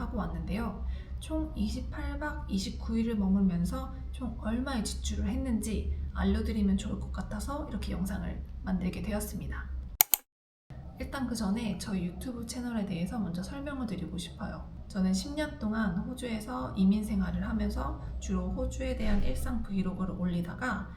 하고 왔는데요. 총 28박 29일을 머물면서 총 얼마의 지출을 했는지 알려드리면 좋을 것 같아서 이렇게 영상을 만들게 되었습니다. 일단 그 전에 저희 유튜브 채널에 대해서 먼저 설명을 드리고 싶어요. 저는 10년 동안 호주에서 이민 생활을 하면서 주로 호주에 대한 일상 브이로그를 올리다가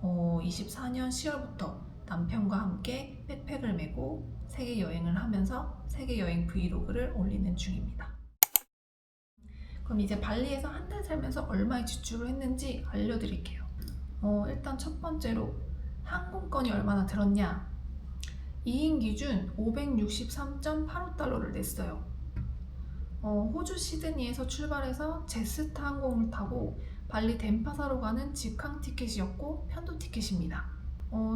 24년 10월부터 남편과 함께 백팩을 메고 세계 여행을 하면서 세계 여행 브이로그를 올리는 중입니다. 그럼 이제 발리에서 한 달 살면서 얼마의 지출을 했는지 알려드릴게요. 일단 첫 번째로 항공권이 얼마나 들었냐? 2인 기준 563.85달러를 냈어요. 호주 시드니에서 출발해서 제스타 항공을 타고 발리 덴파사로 가는 직항 티켓이었고 편도 티켓입니다.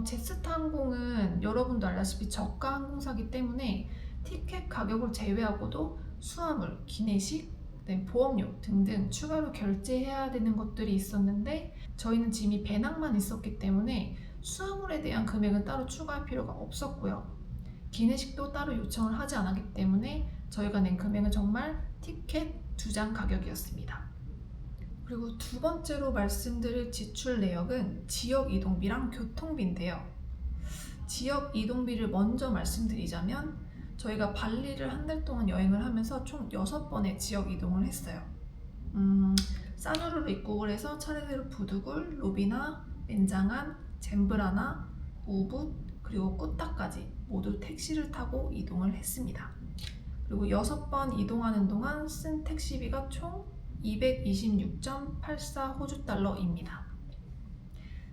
제스타 항공은 여러분도 알다시피 저가 항공사기 때문에 티켓 가격을 제외하고도 수화물, 기내식, 보험료 등등 추가로 결제해야 되는 것들이 있었는데 저희는 짐이 배낭만 있었기 때문에 수화물에 대한 금액은 따로 추가할 필요가 없었고요. 기내식도 따로 요청을 하지 않았기 때문에 저희가 낸 금액은 정말 티켓 2장 가격이었습니다. 그리고 두 번째로 말씀드릴 지출 내역은 지역 이동비랑 교통비인데요. 지역 이동비를 먼저 말씀드리자면 저희가 발리를 한 달 동안 여행을 하면서 총 6번의 지역 이동을 했어요. 사누르로 입국을 해서 차례대로 부두굴, 로비나, 멘장안, 잼브라나, 우붓, 그리고 꾸따까지 모두 택시를 타고 이동을 했습니다. 그리고 6번 이동하는 동안 쓴 택시비가 총 226.84 호주 달러입니다.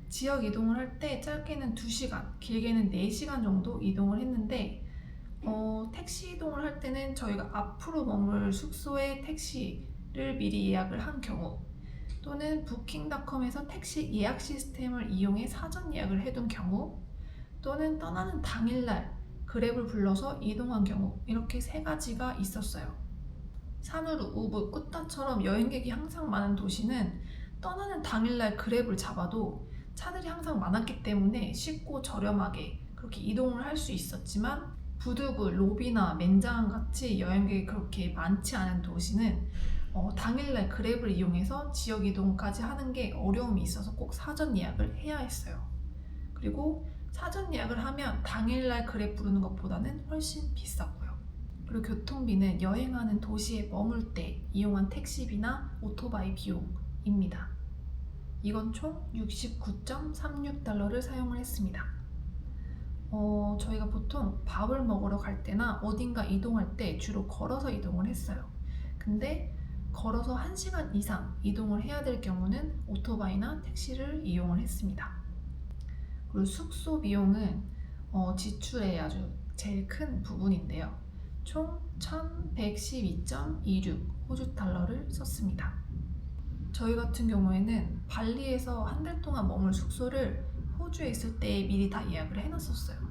지역 이동을 할 때 짧게는 2시간, 길게는 4시간 정도 이동을 했는데 택시 이동을 할 때는 저희가 앞으로 머물 숙소에 택시를 미리 예약을 한 경우 또는 부킹닷컴에서 택시 예약 시스템을 이용해 사전 예약을 해둔 경우 또는 떠나는 당일날 그랩을 불러서 이동한 경우 이렇게 3가지가 있었어요. 사누르, 우붓, 꾸따처럼 여행객이 항상 많은 도시는 떠나는 당일날 그랩을 잡아도 차들이 항상 많았기 때문에 쉽고 저렴하게 그렇게 이동을 할 수 있었지만 부두굴, 로비나 멘장안 같이 여행객이 그렇게 많지 않은 도시는 당일날 그랩을 이용해서 지역 이동까지 하는 게 어려움이 있어서 꼭 사전 예약을 해야 했어요. 그리고 사전 예약을 하면 당일날 그랩 부르는 것보다는 훨씬 비쌌고요. 그리고 교통비는 여행하는 도시에 머물 때 이용한 택시비나 오토바이 비용입니다. 이건 총 69.36달러를 사용을 했습니다. 저희가 보통 밥을 먹으러 갈 때나 어딘가 이동할 때 주로 걸어서 이동을 했어요. 근데 걸어서 1시간 이상 이동을 해야 될 경우는 오토바이나 택시를 이용을 했습니다. 그리고 숙소 비용은 지출의 아주 제일 큰 부분인데요. 총 1112.26 호주 달러를 썼습니다. 저희 같은 경우에는 발리에서 한 달 동안 머물 숙소를 호주에 있을 때 미리 다 예약을 해놨었어요.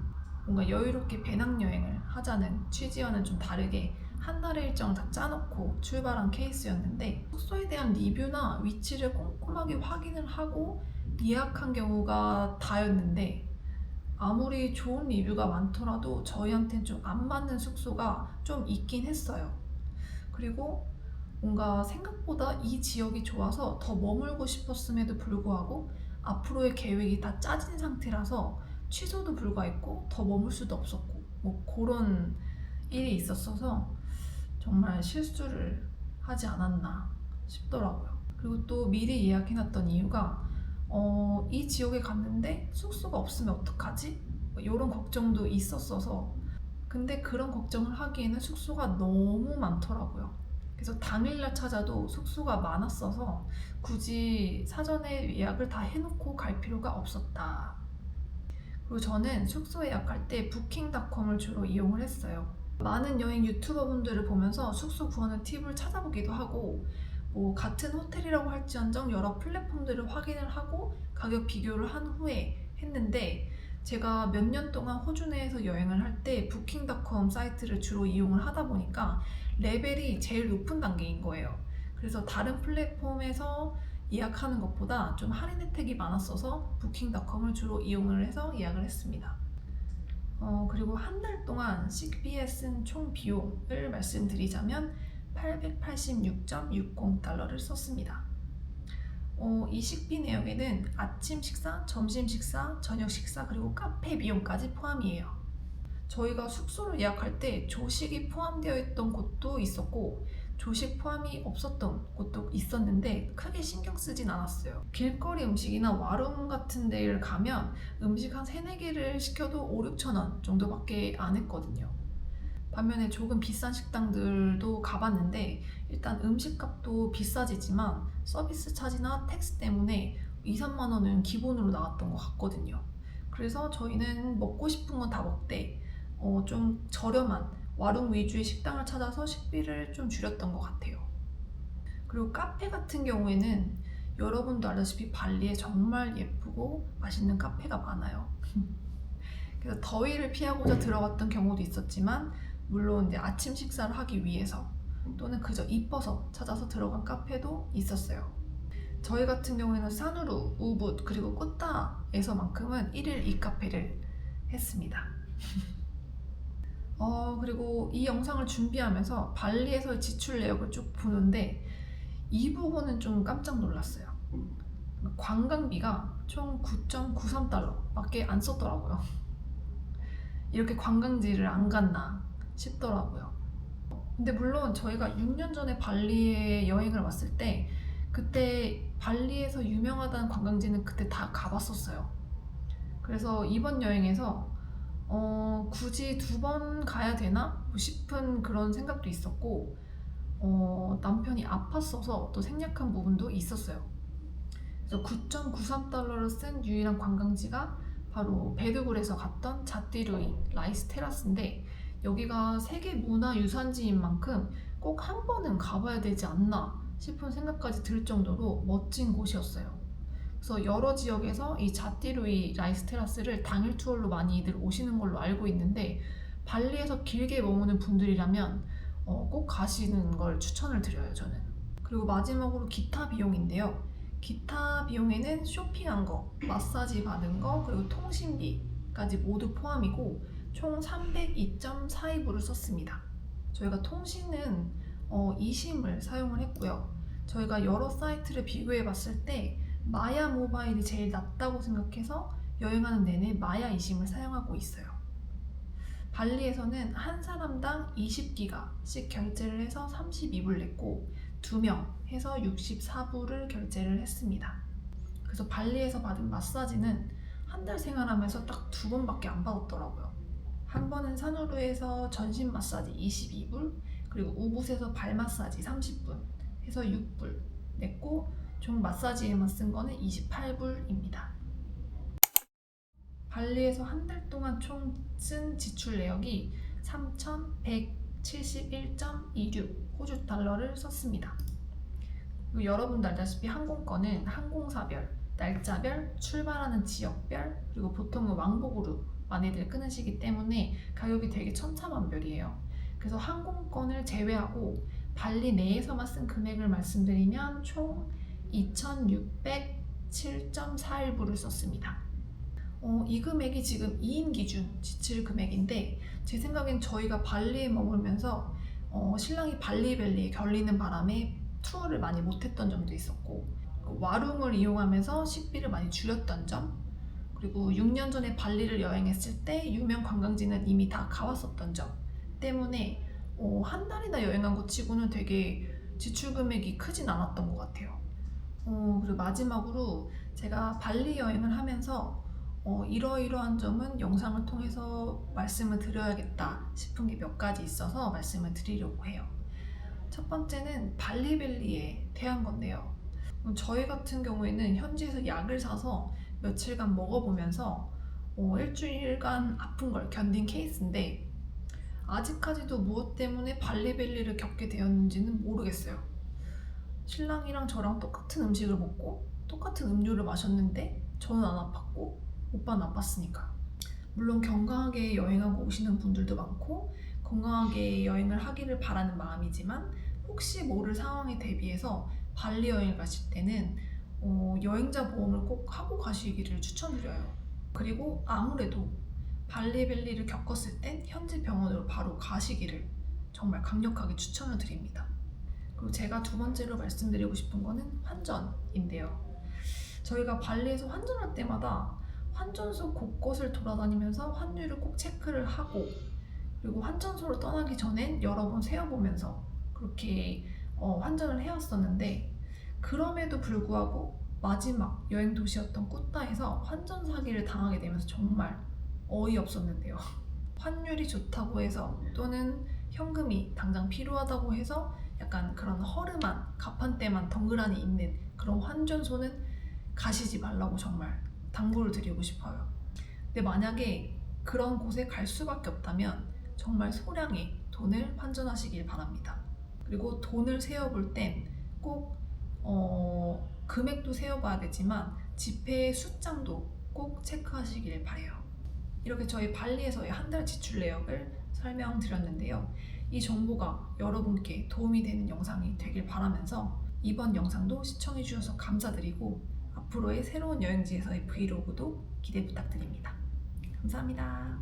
뭔가 여유롭게 배낭여행을 하자는 취지와는 좀 다르게 한 달의 일정을 다 짜놓고 출발한 케이스였는데 숙소에 대한 리뷰나 위치를 꼼꼼하게 확인을 하고 예약한 경우가 다였는데 아무리 좋은 리뷰가 많더라도 저희한테는 좀 안 맞는 숙소가 좀 있긴 했어요. 그리고 뭔가 생각보다 이 지역이 좋아서 더 머물고 싶었음에도 불구하고 앞으로의 계획이 다 짜진 상태라서 취소도 불가했고 더 머물 수도 없었고 뭐 그런 일이 있었어서 정말 실수를 하지 않았나 싶더라고요. 그리고 또 미리 예약해놨던 이유가 이 지역에 갔는데 숙소가 없으면 어떡하지? 이런 걱정도 있었어서 근데 그런 걱정을 하기에는 숙소가 너무 많더라고요. 그래서 당일날 찾아도 숙소가 많았어서 굳이 사전에 예약을 다 해놓고 갈 필요가 없었다. 그리고 저는 숙소 예약할 때 부킹닷컴을 주로 이용을 했어요. 많은 여행 유튜버분들을 보면서 숙소 구하는 팁을 찾아보기도 하고 뭐 같은 호텔이라고 할지언정 여러 플랫폼들을 확인을 하고 가격 비교를 한 후에 했는데 제가 몇 년 동안 호주 내에서 여행을 할 때 부킹닷컴 사이트를 주로 이용을 하다 보니까 레벨이 제일 높은 단계인 거예요. 그래서 다른 플랫폼에서 예약하는 것보다 좀 할인 혜택이 많았어서 부킹닷컴을 주로 이용을 해서 예약을 했습니다. 그리고 한 달 동안 식비에 쓴 총 비용을 말씀드리자면 $886.60를 썼습니다. 이 식비 내역에는 아침 식사, 점심 식사, 저녁 식사, 그리고 카페 비용까지 포함이에요. 저희가 숙소를 예약할 때 조식이 포함되어 있던 곳도 있었고 조식 포함이 없었던 곳도 있었는데 크게 신경 쓰진 않았어요. 길거리 음식이나 와룸 같은 데를 가면 음식 한 3, 4개를 시켜도 5, 6천 원 정도밖에 안 했거든요. 반면에 조금 비싼 식당들도 가봤는데 일단 음식값도 비싸지지만 서비스 차지나 텍스 때문에 2, 3만 원은 기본으로 나왔던 것 같거든요. 그래서 저희는 먹고 싶은 건 다 먹되 좀 저렴한 와룸 위주의 식당을 찾아서 식비를 좀 줄였던 것 같아요. 그리고 카페 같은 경우에는 여러분도 알다시피 발리에 정말 예쁘고 맛있는 카페가 많아요. 그래서 더위를 피하고자 들어갔던 경우도 있었지만 물론 이제 아침 식사를 하기 위해서 또는 그저 이뻐서 찾아서 들어간 카페도 있었어요. 저희 같은 경우에는 사누루, 우붓 그리고 꾸따에서만큼은 1일 2카페를 했습니다. 그리고 이 영상을 준비하면서 발리에서의 지출 내역을 쭉 보는데 이 부분은 좀 깜짝 놀랐어요. 관광비가 총 9.93달러 밖에 안 썼더라고요. 이렇게 관광지를 안 갔나 싶더라고요. 근데 물론 저희가 6년 전에 발리에 여행을 왔을 때 그때 발리에서 유명하다는 관광지는 그때 다 가봤었어요. 그래서 이번 여행에서 굳이 2번 가야 되나 싶은 그런 생각도 있었고 남편이 아팠어서 또 생략한 부분도 있었어요. 그래서 9.93달러를 쓴 유일한 관광지가 바로 베드굴에서 갔던 자띠루이 라이스 테라스인데 여기가 세계 문화유산지인 만큼 꼭 한 번은 가봐야 되지 않나 싶은 생각까지 들 정도로 멋진 곳이었어요. 그래서 여러 지역에서 이 자띠루이 라이스 테라스를 당일 투어로 많이들 오시는 걸로 알고 있는데 발리에서 길게 머무는 분들이라면 꼭 가시는 걸 추천을 드려요, 저는. 그리고 마지막으로 기타 비용인데요. 기타 비용에는 쇼핑한 거, 마사지 받은 거, 그리고 통신비까지 모두 포함이고 총 302.42불을 썼습니다. 저희가 통신은 eSIM을 사용을 했고요. 저희가 여러 사이트를 비교해 봤을 때 마야 모바일이 제일 낫다고 생각해서 여행하는 내내 마야 eSIM을 사용하고 있어요. 발리에서는 한 사람당 20기가씩 결제를 해서 32불 냈고 2명 해서 64불을 결제를 했습니다. 그래서 발리에서 받은 마사지는 한 달 생활하면서 딱 2번밖에 안 받았더라고요. 한 번은 사누루에서 전신 마사지 22불, 그리고 우붓에서 발 마사지 30분 해서 6불 냈고 총 마사지에만 쓴 거는 28불입니다. 발리에서 한 달 동안 총 쓴 지출 내역이 3,171.26 호주 달러를 썼습니다. 그리고 여러분도 알다시피 항공권은 항공사별, 날짜별, 출발하는 지역별, 그리고 보통은 왕복으로 많이들 끊으시기 때문에 가격이 되게 천차만별이에요. 그래서 항공권을 제외하고 발리 내에서만 쓴 금액을 말씀드리면 총 2,607.41불을 썼습니다. 이 금액이 지금 2인 기준 지출 금액인데 제 생각엔 저희가 발리에 머물면서 신랑이 발리벨리에 결리는 바람에 투어를 많이 못했던 점도 있었고 와룸을 이용하면서 식비를 많이 줄였던 점, 그리고 6년 전에 발리를 여행했을 때 유명 관광지는 이미 다 가봤었던 점 때문에 한 달이나 여행한 것 치고는 되게 지출 금액이 크진 않았던 것 같아요. 그리고 마지막으로 제가 발리 여행을 하면서 이러이러한 점은 영상을 통해서 말씀을 드려야겠다 싶은 게 몇 가지 있어서 말씀을 드리려고 해요. 첫 번째는 발리벨리에 대한 건데요. 저희 같은 경우에는 현지에서 약을 사서 며칠간 먹어보면서 일주일간 아픈 걸 견딘 케이스인데 아직까지도 무엇 때문에 발리벨리를 겪게 되었는지는 모르겠어요. 신랑이랑 저랑 똑같은 음식을 먹고 똑같은 음료를 마셨는데 저는 안 아팠고 오빠는 아팠으니까. 물론 건강하게 여행하고 오시는 분들도 많고 건강하게 여행을 하기를 바라는 마음이지만 혹시 모를 상황에 대비해서 발리 여행을 가실 때는 여행자 보험을 꼭 하고 가시기를 추천드려요. 그리고 아무래도 발리벨리를 겪었을 땐 현지 병원으로 바로 가시기를 정말 강력하게 추천을 드립니다. 그리고 제가 두 번째로 말씀드리고 싶은 거는 환전인데요. 저희가 발리에서 환전할 때마다 환전소 곳곳을 돌아다니면서 환율을 꼭 체크를 하고, 그리고 환전소로 떠나기 전엔 여러 번 세어보면서 그렇게 환전을 해왔었는데, 그럼에도 불구하고 마지막 여행 도시였던 꾸따에서 환전 사기를 당하게 되면서 정말 어이없었는데요. 환율이 좋다고 해서, 또는 현금이 당장 필요하다고 해서 약간 그런 허름한 가판대만 덩그러니 있는 그런 환전소는 가시지 말라고 정말 당부를 드리고 싶어요. 근데 만약에 그런 곳에 갈 수밖에 없다면 정말 소량의 돈을 환전하시길 바랍니다. 그리고 돈을 세어볼 땐 꼭 금액도 세어봐야 되지만 지폐의 숫장도 꼭 체크하시길 바래요. 이렇게 저희 발리에서의 한 달 지출 내역을 설명드렸는데요. 이 정보가 여러분께 도움이 되는 영상이 되길 바라면서 이번 영상도 시청해주셔서 감사드리고, 앞으로의 새로운 여행지에서의 브이로그도 기대 부탁드립니다. 감사합니다.